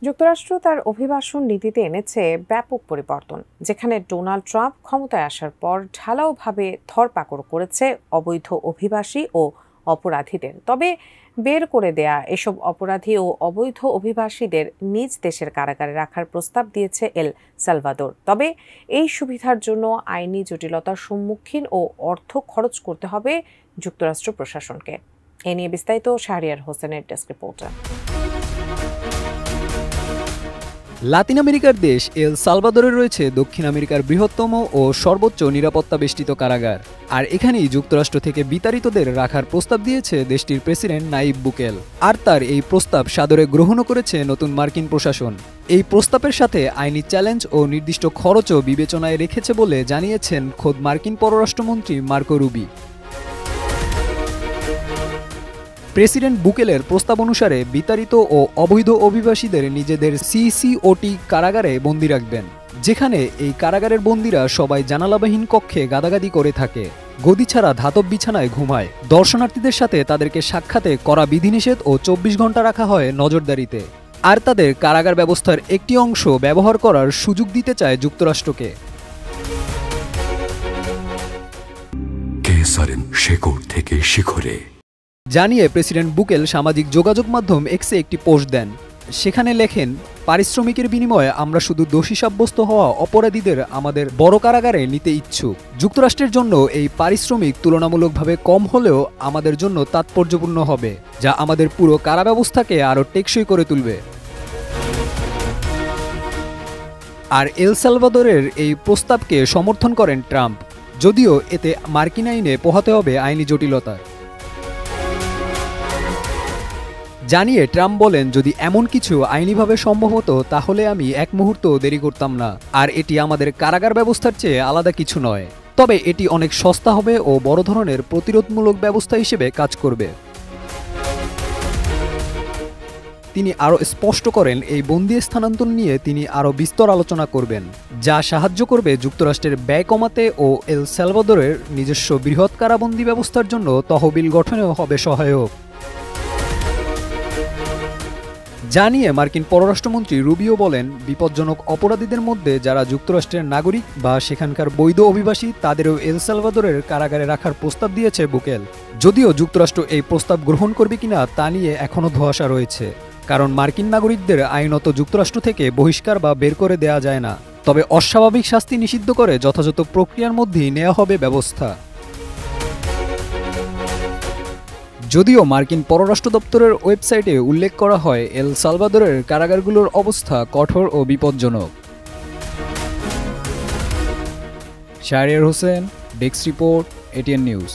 যুক্তরাষ্ট্র তার অভিবাসন নীতিতে এনেছে ব্যাপক পরিবর্তন, যেখানে ডোনাল্ড ট্রাম্প ক্ষমতায় আসার পর ঢালাওভাবে ধরপাকড় করেছে অবৈধ অভিবাসী ও অপরাধীদের। তবে বের করে দেয়া এসব অপরাধী ও অবৈধ অভিবাসীদের নিজ দেশের কারাগারে রাখার প্রস্তাব দিয়েছে এল সালভাদোর। তবে এই সুবিধার জন্য আইনি জটিলতার সম্মুখীন ও অর্থ খরচ করতে হবে যুক্তরাষ্ট্র প্রশাসনকে। এ নিয়ে বিস্তারিত শাহরিয়ার হোসেনের ডেস্ক রিপোর্টার। লাতিন আমেরিকার দেশ এল সালভাদোরে রয়েছে দক্ষিণ আমেরিকার বৃহত্তম ও সর্বোচ্চ নিরাপত্তা বেষ্টিত কারাগার। আর এখানেই যুক্তরাষ্ট্র থেকে বিতাড়িতদের রাখার প্রস্তাব দিয়েছে দেশটির প্রেসিডেন্ট নাইব বুকেল। আর তার এই প্রস্তাব সাদরে গ্রহণও করেছে নতুন মার্কিন প্রশাসন। এই প্রস্তাবের সাথে আইনি চ্যালেঞ্জ ও নির্দিষ্ট খরচও বিবেচনায় রেখেছে বলে জানিয়েছেন খোদ মার্কিন পররাষ্ট্রমন্ত্রী মার্কো রুবি। প্রেসিডেন্ট বুকেলের প্রস্তাব অনুসারে বিতাড়িত ও অবৈধ অভিবাসীদের নিজেদের সিসিওটি কারাগারে বন্দী রাখবেন, যেখানে এই কারাগারের বন্দীরা সবাই জানালাবিহীন কক্ষে গাদাগাদি করে থাকে, গদি ছাড়া ধাতব বিছানায় ঘুমায়। দর্শনার্থীদের সাথে তাদেরকে সাক্ষাতে করা বিধিনিষেধ ও 24 ঘন্টা রাখা হয় নজরদারিতে। আর তাদের কারাগার ব্যবস্থার একটি অংশ ব্যবহার করার সুযোগ দিতে চায় যুক্তরাষ্ট্রকে। শেকড় থেকে শিখরে জানিয়ে প্রেসিডেন্ট বুকেল সামাজিক যোগাযোগ মাধ্যম এক্সে একটি পোস্ট দেন। সেখানে লেখেন, পারিশ্রমিকের বিনিময়ে আমরা শুধু দোষী সাব্যস্ত হওয়া অপরাধীদের আমাদের বড় কারাগারে নিতে ইচ্ছুক। যুক্তরাষ্ট্রের জন্য এই পারিশ্রমিক তুলনামূলকভাবে কম হলেও আমাদের জন্য তাৎপর্যপূর্ণ হবে, যা আমাদের পুরো কারা ব্যবস্থাকে আরও টেকসই করে তুলবে। আর এল সালভাদোরের এই প্রস্তাবকে সমর্থন করেন ট্রাম্প, যদিও এতে মার্কিন আইনে পোহাতে হবে আইনি জটিলতা। জানিয়ে ট্রাম্প বলেন, যদি এমন কিছু আইনিভাবে সম্ভব হতো তাহলে আমি এক মুহূর্ত দেরি করতাম না। আর এটি আমাদের কারাগার ব্যবস্থার চেয়ে আলাদা কিছু নয়, তবে এটি অনেক সস্তা হবে ও বড় ধরনের প্রতিরোধমূলক ব্যবস্থা হিসেবে কাজ করবে। তিনি আরও স্পষ্ট করেন, এই বন্দী স্থানান্তর নিয়ে তিনি আরও বিস্তর আলোচনা করবেন, যা সাহায্য করবে যুক্তরাষ্ট্রের ব্যয় কমাতে ও এল সালভাদোরের নিজস্ব বৃহৎ কারাবন্দী ব্যবস্থার জন্য তহবিল গঠনেও হবে সহায়ক। জানিয়ে মার্কিন পররাষ্ট্রমন্ত্রী রুবিও বলেন, বিপজ্জনক অপরাধীদের মধ্যে যারা যুক্তরাষ্ট্রের নাগরিক বা সেখানকার বৈধ অভিবাসী তাদেরও এল সালভাদোরের কারাগারে রাখার প্রস্তাব দিয়েছে বুকেল। যদিও যুক্তরাষ্ট্র এই প্রস্তাব গ্রহণ করবে কিনা তা নিয়ে এখনও ধোঁয়াশা রয়েছে, কারণ মার্কিন নাগরিকদের আইনত যুক্তরাষ্ট্র থেকে বহিষ্কার বা বের করে দেয়া যায় না। তবে অস্বাভাবিক শাস্তি নিষিদ্ধ করে যথাযথ প্রক্রিয়ার মধ্যেই নেওয়া হবে ব্যবস্থা। যদিও মার্কিন পররাষ্ট্র দপ্তরের ওয়েবসাইটে উল্লেখ করা হয়, এল সালভাদোরের কারাগারগুলোর অবস্থা কঠোর ও বিপজ্জনক। Shahriar Hossain, desk report, ATN news.